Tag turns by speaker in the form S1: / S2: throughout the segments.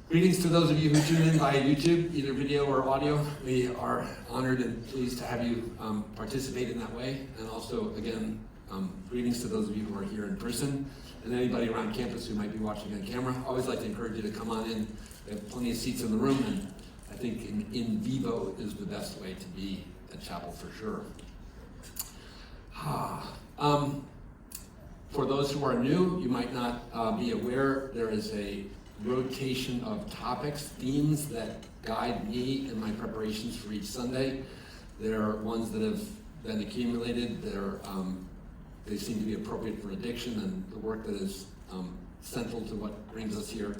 S1: Greetings to those of you who tune in via YouTube, either video or audio. We are honored and pleased to have you participate in that way. And also, again, greetings to those of you who are here in person and anybody around campus who might be watching on camera. I always like to encourage you to come on in. We have plenty of seats in the room, and I think in vivo is the best way to be at chapel for sure. For those who are new, you might not be aware, there is a rotation of topics, themes that guide me in my preparations for each Sunday. There are ones that have been accumulated. They seem to be appropriate for addiction and the work that is central to what brings us here.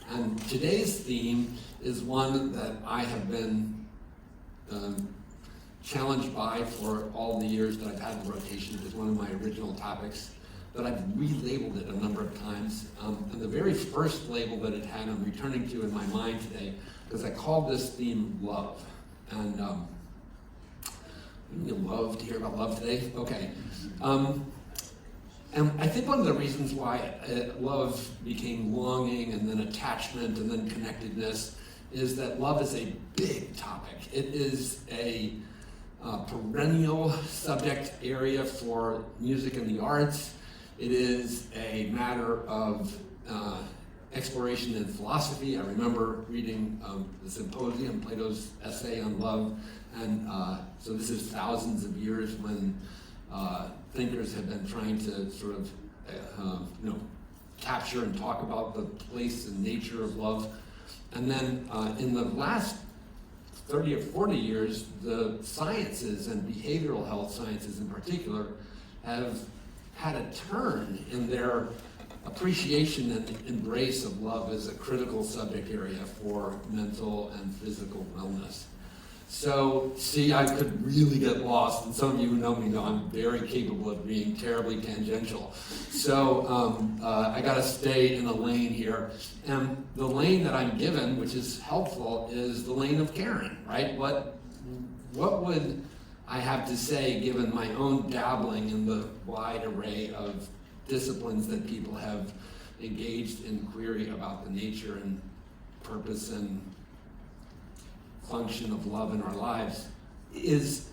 S1: And today's theme is one that I have been challenged by for all the years that I've had the rotation. It is one of my original topics, but I've relabeled it a number of times. And the very first label that it had, I'm returning to in my mind today, because I called this theme love. And you love to hear about love today? Okay. And I think one of the reasons why love became longing and then attachment and then connectedness is that love is a big topic. It is a perennial subject area for music and the arts. It is a matter of exploration in philosophy. I remember reading the Symposium, Plato's essay on love, and so this is thousands of years when thinkers have been trying to sort of capture and talk about the place and nature of love. And then in the last 30 or 40 years, the sciences and behavioral health sciences in particular have had a turn in their appreciation and embrace of love as a critical subject area for mental and physical wellness. So, see, I could really get lost, and some of you who know me know I'm very capable of being terribly tangential. So I gotta stay in a lane here. And the lane that I'm given, which is helpful, is the lane of Caron, right? What would I have to say, given my own dabbling in the wide array of disciplines that people have engaged in query about the nature and purpose and function of love in our lives, is,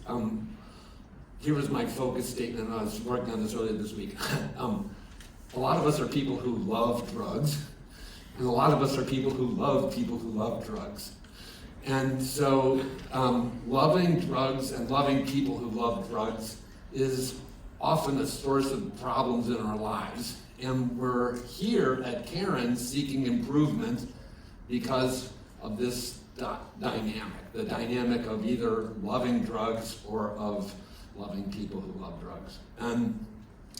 S1: here was my focus statement, and I was working on this earlier this week. A lot of us are people who love drugs, and a lot of us are people who love drugs. And so loving drugs and loving people who love drugs is often a source of problems in our lives. And we're here at Caron seeking improvement because of this dynamic, the dynamic of either loving drugs or of loving people who love drugs. And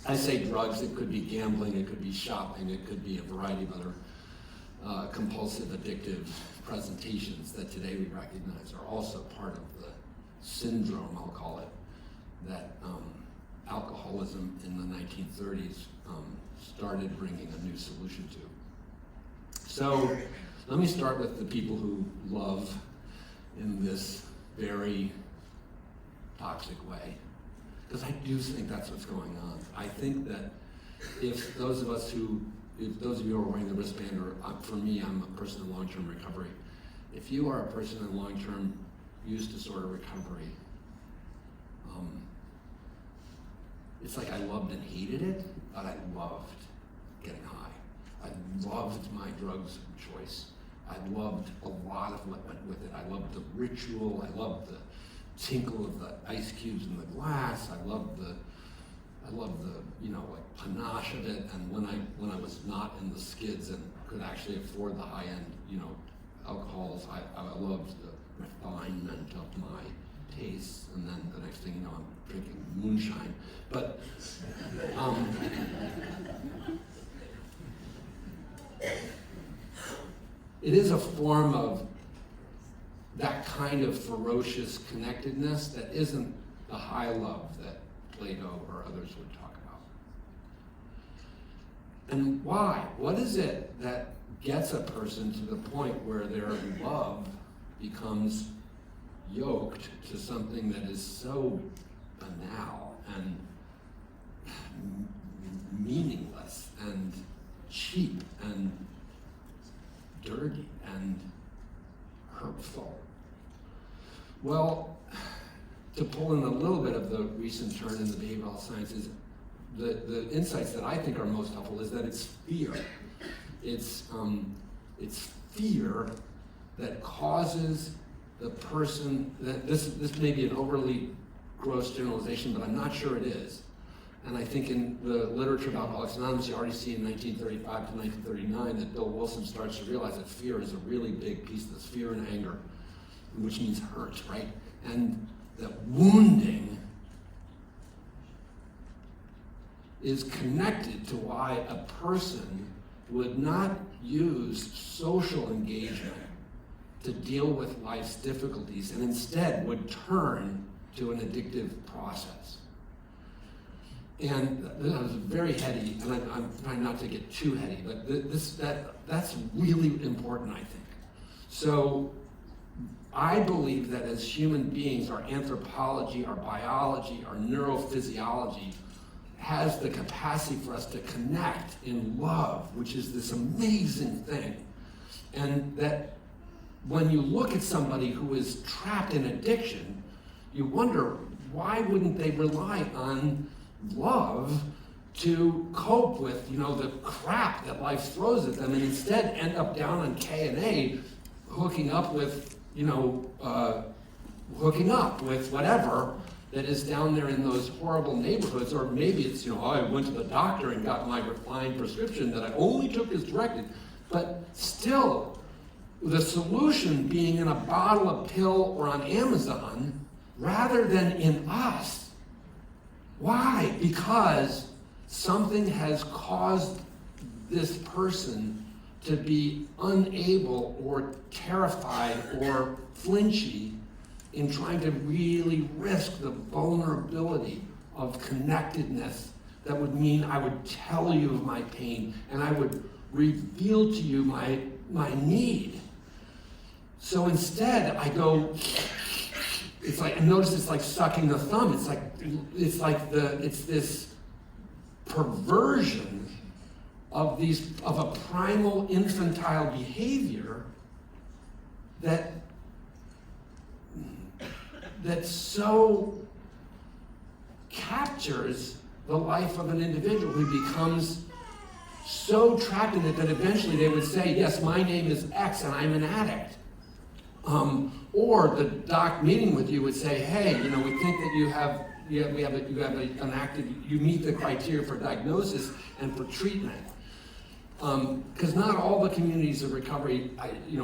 S1: I say drugs, it could be gambling, it could be shopping, it could be a variety of other compulsive, addictive presentations that today we recognize are also part of the syndrome, I'll call it, that alcoholism in the 1930s started bringing a new solution to. So let me start with the people who love in this very toxic way, because I do think that's what's going on. I think that if those of you who are wearing the wristband, or for me, I'm a person in long-term recovery. If you are a person in long-term use disorder recovery, it's like I loved and hated it, but I loved getting high. I loved my drugs of choice. I loved a lot of what went with it. I loved the ritual. I loved the tinkle of the ice cubes in the glass. I loved the panache of it. And when I was not in the skids and could actually afford the high end, alcohols, I loved the refinement of my tastes. And then the next thing you know, I'm drinking moonshine. But it is a form of that kind of ferocious connectedness that isn't the high love that Plato or others would talk about. And why? What is it that gets a person to the point where their love becomes yoked to something that is so banal and meaningless and cheap and dirty and hurtful. Well, to pull in a little bit of the recent turn in the behavioral sciences, the insights that I think are most helpful is that it's fear. It's fear that causes the person, that this may be an overly gross generalization, but I'm not sure it is. And I think in the literature about Alcoholics Anonymous, you already see in 1935 to 1939 that Bill Wilson starts to realize that fear is a really big piece of this, fear and anger, which means hurt, right? And that wounding is connected to why a person would not use social engagement to deal with life's difficulties and instead would turn to an addictive process. And that was very heady, and I'm trying not to get too heady, but that's really important, I think. So I believe that as human beings, our anthropology, our biology, our neurophysiology has the capacity for us to connect in love, which is this amazing thing. And that when you look at somebody who is trapped in addiction, you wonder, why wouldn't they rely on love to cope with, the crap that life throws at them, and instead end up down on K&A hooking up with whatever that is down there in those horrible neighborhoods. Or maybe it's, I went to the doctor and got my refined prescription that I only took as directed. But still, the solution being in a bottle, a pill, or on Amazon, rather than in us. Why? Because something has caused this person to be unable or terrified or flinchy in trying to really risk the vulnerability of connectedness that would mean I would tell you of my pain and I would reveal to you my need. So instead I go, it's like, and notice it's like sucking the thumb. It's this perversion of a primal infantile behavior that so captures the life of an individual who becomes so trapped in it that eventually they would say, yes, my name is X and I'm an addict. Or the doc meeting with you would say, hey, we think that you meet the criteria for diagnosis and for treatment. Because not all the communities of recovery,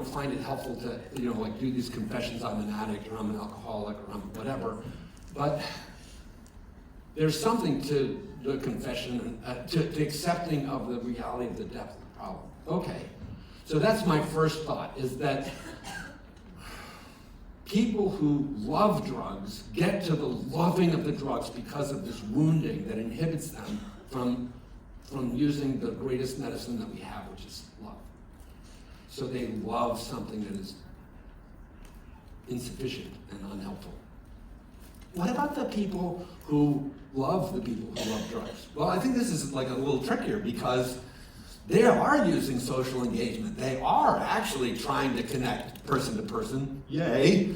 S1: find it helpful to, do these confessions, I'm an addict, or I'm an alcoholic, or I'm whatever. But there's something to the confession, to accepting of the reality of the depth of the problem. Okay, so that's my first thought, is that people who love drugs get to the loving of the drugs because of this wounding that inhibits them from using the greatest medicine that we have, which is love. So they love something that is insufficient and unhelpful. What about the people who love the people who love drugs? Well, I think this is like a little trickier because they are using social engagement. They are actually trying to connect person to person. Yay.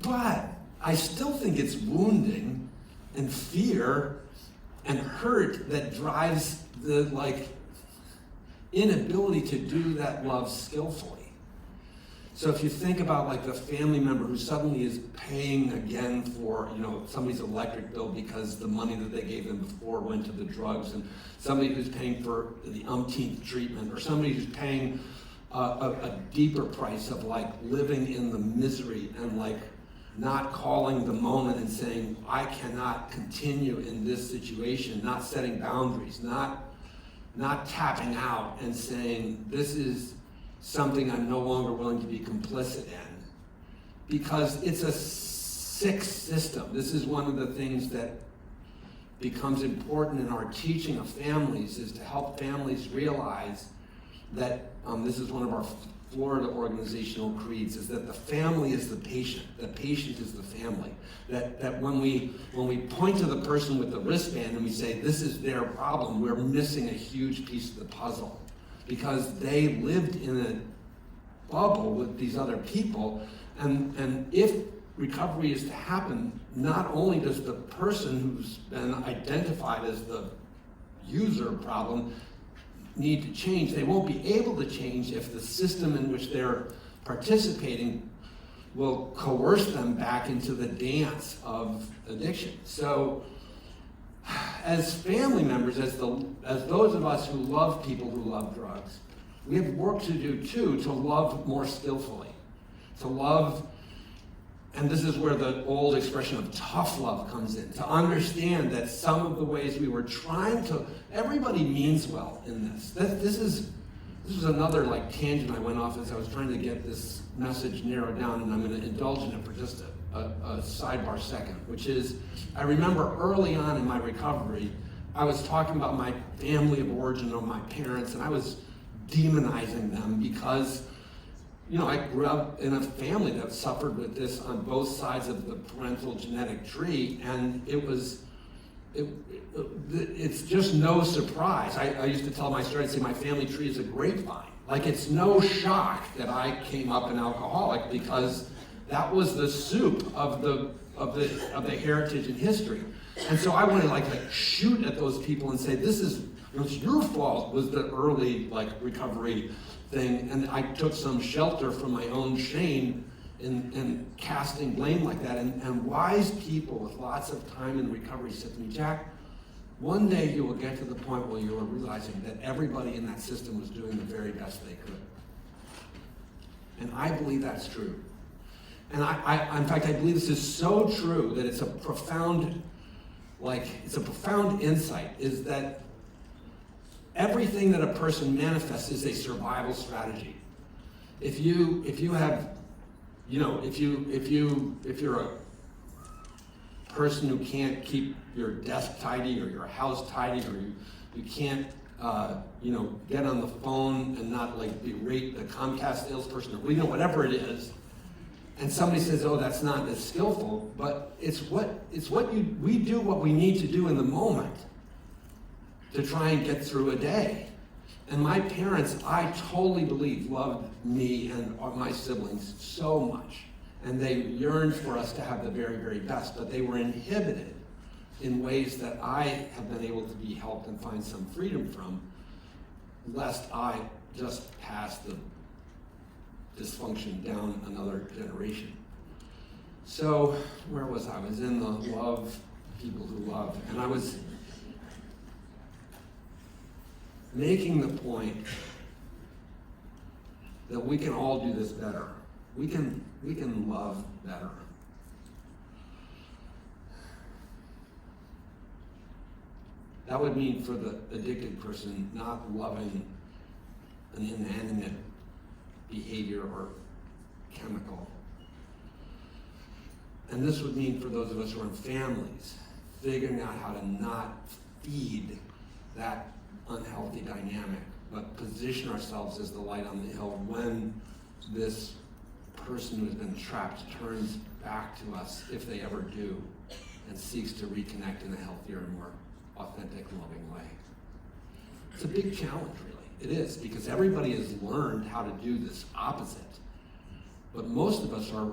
S1: But I still think it's wounding and fear and hurt that drives the inability to do that love skillfully. So if you think about the family member who suddenly is paying again for somebody's electric bill because the money that they gave them before went to the drugs, and somebody who's paying for the umpteenth treatment, or somebody who's paying a deeper price of living in the misery and not calling the moment and saying, I cannot continue in this situation, not setting boundaries, not tapping out and saying, this is something I'm no longer willing to be complicit in. Because it's a sick system. This is one of the things that becomes important in our teaching of families, is to help families realize that, this is one of our Florida organizational creeds, is that the family is the patient is the family. That when we point to the person with the wristband and we say, this is their problem, we're missing a huge piece of the puzzle. Because they lived in bubble with these other people. And if recovery is to happen, not only does the person who's been identified as the user problem need to change, they won't be able to change if the system in which they're participating will coerce them back into the dance of addiction. So as family members, as those of us who love people who love drugs, we have work to do too to love more skillfully, to love. And this is where the old expression of tough love comes in, to understand that some of the ways we were trying to, everybody means well in this. This was another like tangent I went off as I was trying to get this message narrowed down, and I'm going to indulge in it for just a sidebar second, which is, I remember early on in my recovery, I was talking about my family of origin or my parents, and I was demonizing them because I grew up in a family that suffered with this on both sides of the parental genetic tree, and it's just no surprise. I used to tell my story and say my family tree is a grapevine. Like, it's no shock that I came up an alcoholic, because that was the soup of the heritage and history. And so I wanted to like shoot at those people and say, it's your fault, was the early recovery thing, and I took some shelter from my own shame in casting blame like that. And wise people with lots of time in recovery said to me, Jack, one day you will get to the point where you are realizing that everybody in that system was doing the very best they could. And I believe that's true. And in fact, I believe this is so true that it's a profound insight, is that everything that a person manifests is a survival strategy. If you're a person who can't keep your desk tidy or your house tidy, or you can't get on the phone and not berate the Comcast salesperson, or whatever it is, and somebody says, oh, that's not as skillful, but we do what we need to do in the moment to try and get through a day. And my parents, I totally believe, loved me and my siblings so much. And they yearned for us to have the very, very best, but they were inhibited in ways that I have been able to be helped and find some freedom from, lest I just pass the dysfunction down another generation. So, where was I? I was in the love, people who love, and I was making the point that we can all do this better. We can love better. That would mean for the addicted person not loving an inanimate behavior or chemical. And this would mean for those of us who are in families, figuring out how to not feed that unhealthy dynamic, but position ourselves as the light on the hill when this person who has been trapped turns back to us, if they ever do, and seeks to reconnect in a healthier and more authentic, loving way. It's a big challenge, really. It is, because everybody has learned how to do this opposite. But most of us are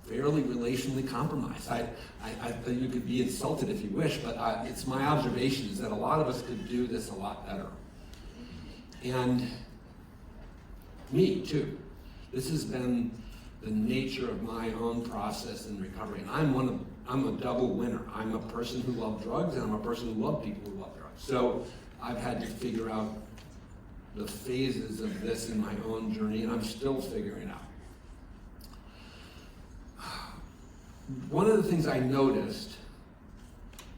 S1: fairly relationally compromised. You could be insulted if you wish, but it's my observation is that a lot of us could do this a lot better. And me, too. This has been the nature of my own process in recovery. And I'm a double winner. I'm a person who loved drugs, and I'm a person who loved people who love drugs. So I've had to figure out the phases of this in my own journey, and I'm still figuring out. One of the things I noticed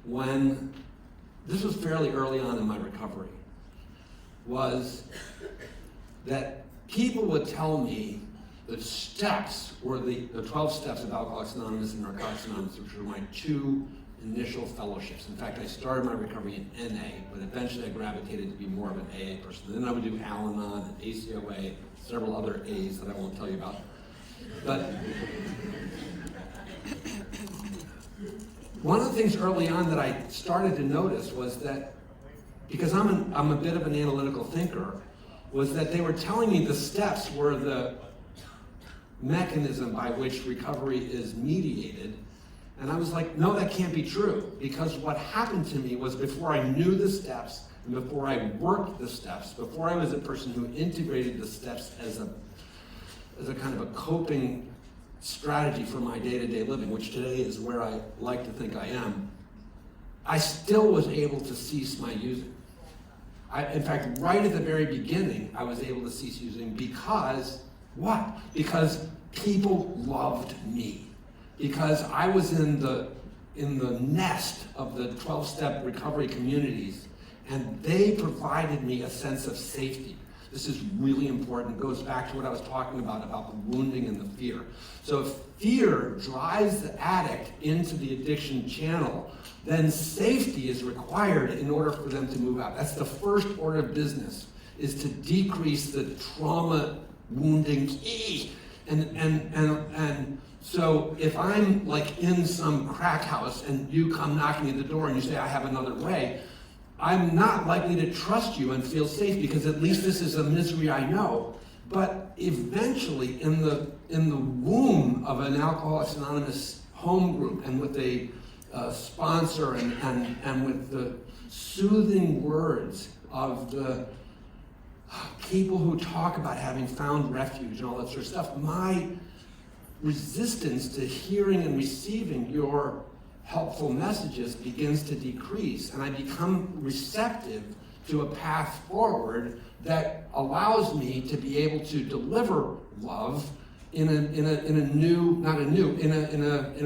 S1: when, this was fairly early on in my recovery, was that people would tell me the steps were the 12 steps of Alcoholics Anonymous and Narcotics Anonymous, which were my two initial fellowships. In fact, I started my recovery in NA, but eventually I gravitated to be more of an AA person. Then I would do Al-Anon and ACOA, several other A's that I won't tell you about. But one of the things early on that I started to notice was that, because I'm a bit of an analytical thinker, was that they were telling me the steps were the mechanism by which recovery is mediated. And I was like, no, that can't be true. Because what happened to me was before I knew the steps, and before I worked the steps, before I was a person who integrated the steps as a kind of a coping strategy for my day-to-day living, which today is where I like to think I am, I still was able to cease my using. In fact, right at the very beginning, I was able to cease using because, what? Because people loved me. Because I was in the nest of the 12-step recovery communities, and they provided me a sense of safety. This is really important. It goes back to what I was talking about the wounding and the fear. So if fear drives the addict into the addiction channel, then safety is required in order for them to move out. That's the first order of business, is to decrease the trauma wounding. And so if I'm like in some crack house and you come knocking at the door and you say, I have another way, I'm not likely to trust you and feel safe because at least this is a misery I know. But eventually in the womb of an Alcoholics Anonymous home group and with a sponsor and with the soothing words of the people who talk about having found refuge and all that sort of stuff, my resistance to hearing and receiving your helpful messages begins to decrease, and I become receptive to a path forward that allows me to be able to deliver love in a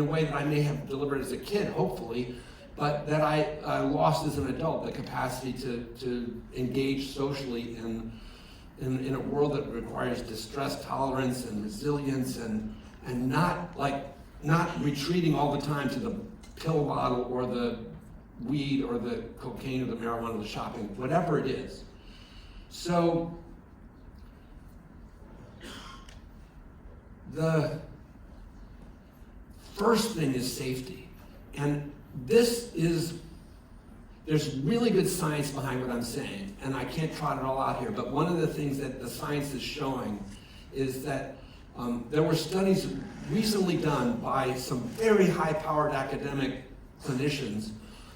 S1: way that I may have delivered as a kid, hopefully, but that I lost as an adult, the capacity to engage socially in a world that requires distress tolerance and resilience and not retreating all the time to the pill bottle or the weed or the cocaine or the marijuana or the shopping, whatever it is. So the first thing is safety. And there's really good science behind what I'm saying, and I can't trot it all out here, but one of the things that the science is showing is that there were studies recently done by some very high-powered academic clinicians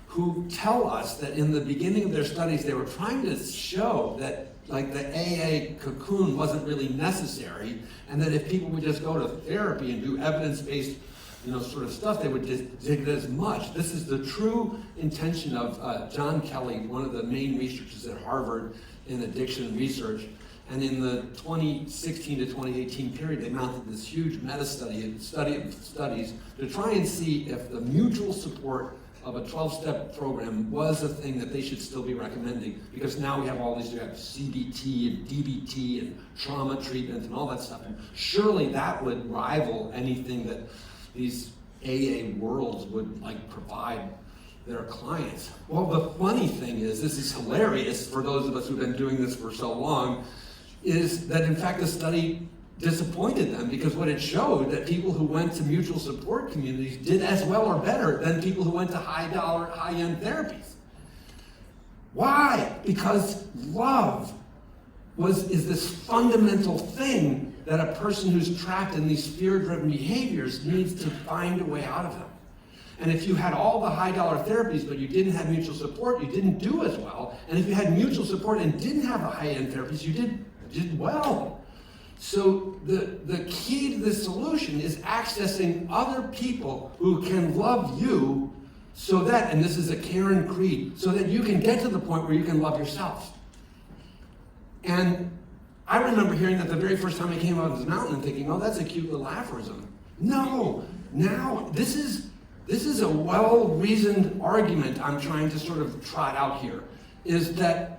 S1: who tell us that in the beginning of their studies they were trying to show that like the AA cocoon wasn't really necessary, and that if people would just go to therapy and do evidence-based sort of stuff, they would dig as much. This is the true intention of John Kelly, one of the main researchers at Harvard in addiction research. And in the 2016 to 2018 period, they mounted this huge meta-study, a study of studies, to try and see if the mutual support of a 12-step program was a thing that they should still be recommending. Because now we have all these, we have CBT and DBT and trauma treatment and all that stuff. And surely that would rival anything that these AA worlds would provide their clients. Well, the funny thing is, this is hilarious for those of us who've been doing this for so long, is that in fact the study disappointed them, because what it showed that people who went to mutual support communities did as well or better than people who went to high-dollar, high-end therapies. Why? Because love is this fundamental thing that a person who's trapped in these fear-driven behaviors needs to find a way out of them. And if you had all the high-dollar therapies, but you didn't have mutual support, you didn't do as well. And if you had mutual support and didn't have the high-end therapies, you did well. So the key to this solution is accessing other people who can love you so that, and this is a Caron creed, so that you can get to the point where you can love yourself. And I remember hearing that the very first time I came out of this mountain and thinking, oh, that's a cute little aphorism. No, now this is a well-reasoned argument I'm trying to sort of trot out here, is that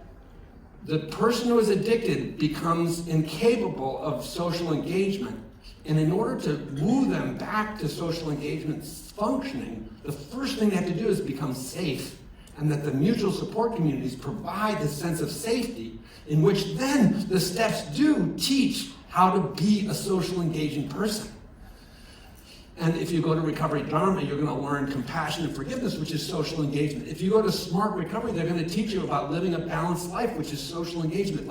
S1: the person who is addicted becomes incapable of social engagement. And in order to woo them back to social engagement functioning, the first thing they have to do is become safe. And that the mutual support communities provide the sense of safety in which then the steps do teach how to be a social engaging person. And if you go to Recovery Dharma, you're going to learn compassion and forgiveness, which is social engagement. If you go to Smart Recovery, they're going to teach you about living a balanced life, which is social engagement.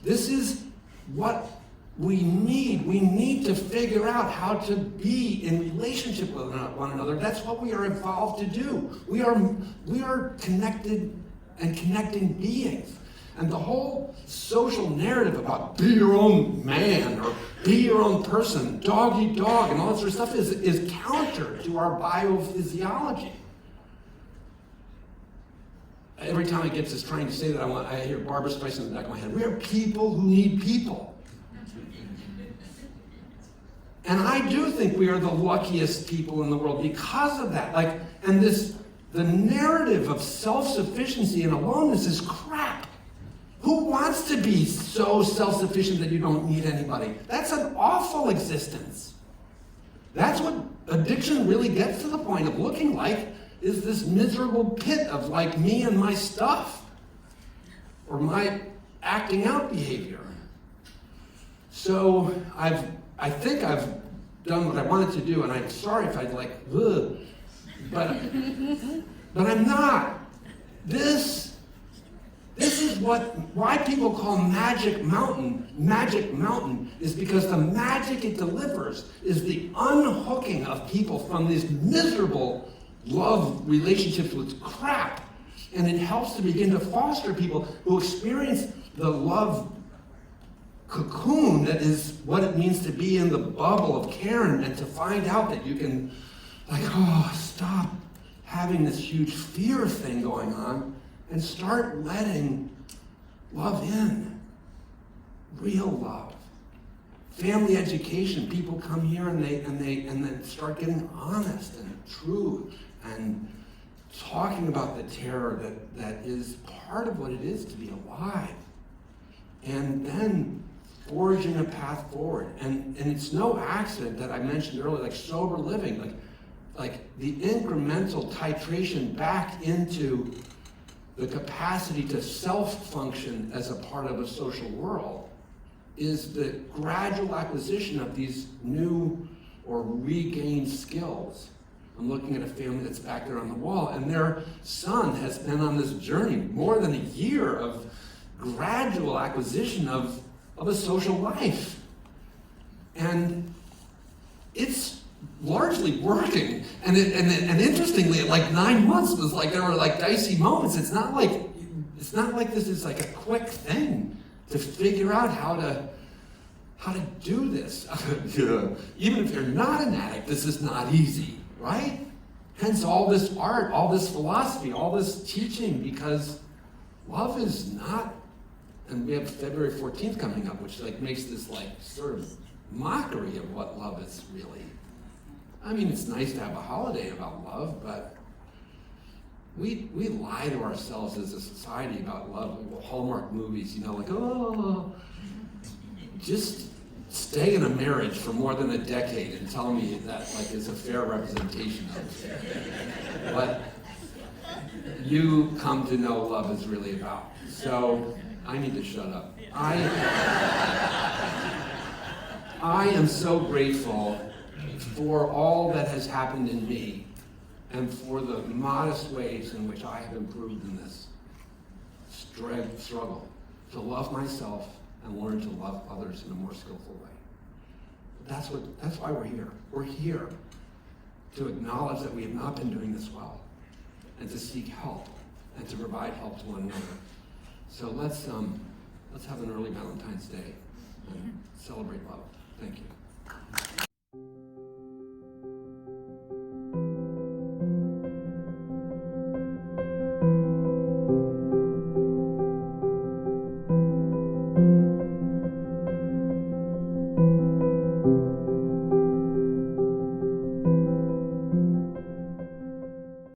S1: This is what we need to figure out how to be in relationship with one another. That's what we are evolved to do. We are connected and connecting beings. And the whole social narrative about be your own man or be your own person, dog eat dog, and all that sort of stuff is counter to our biophysiology. Every time I get to trying to say that, I hear Barbara Streisand in the back of my head. We are people who need people. And I do think we are the luckiest people in the world because of that. The narrative of self-sufficiency and aloneness is crap. Who wants to be so self-sufficient that you don't need anybody? That's an awful existence. That's what addiction really gets to the point of looking like, is this miserable pit of like me and my stuff, or my acting out behavior. So I think I've done what I wanted to do, and I'm sorry if I'd like, ugh, but I'm not. This is why people call Magic Mountain is because the magic it delivers is the unhooking of people from these miserable love relationships with crap. And it helps to begin to foster people who experience the love cocoon that is what it means to be in the bubble of Caron, and to find out that you can, stop having this huge fear thing going on and start letting love in. Real love. Family education, people come here and then start getting honest and true and talking about the terror that is part of what it is to be alive. And then forging a path forward. And it's no accident that I mentioned earlier, like sober living, like the incremental titration back into the capacity to self-function as a part of a social world is the gradual acquisition of these new or regained skills. I'm looking at a family that's back there on the wall, and their son has been on this journey more than a year of gradual acquisition of a social life. And it's largely working. And interestingly, at like 9 months was like there were like dicey moments. It's not like this is like a quick thing to figure out how to do this. Even if you're not an addict, this is not easy, right? Hence all this art, all this philosophy, all this teaching, because love is not. And we have February 14th coming up, which like makes this like sort of mockery of what love is really. I mean, it's nice to have a holiday about love, but we lie to ourselves as a society about love. Hallmark movies, just stay in a marriage for more than a decade and tell me that like is a fair representation of what you come to know love is really about. So I need to shut up. I am so grateful for all that has happened in me and for the modest ways in which I have improved in this struggle to love myself and learn to love others in a more skillful way. That's why we're here. We're here to acknowledge that we have not been doing this well, and to seek help and to provide help to one another. So let's have an early Valentine's Day and celebrate love. Thank you.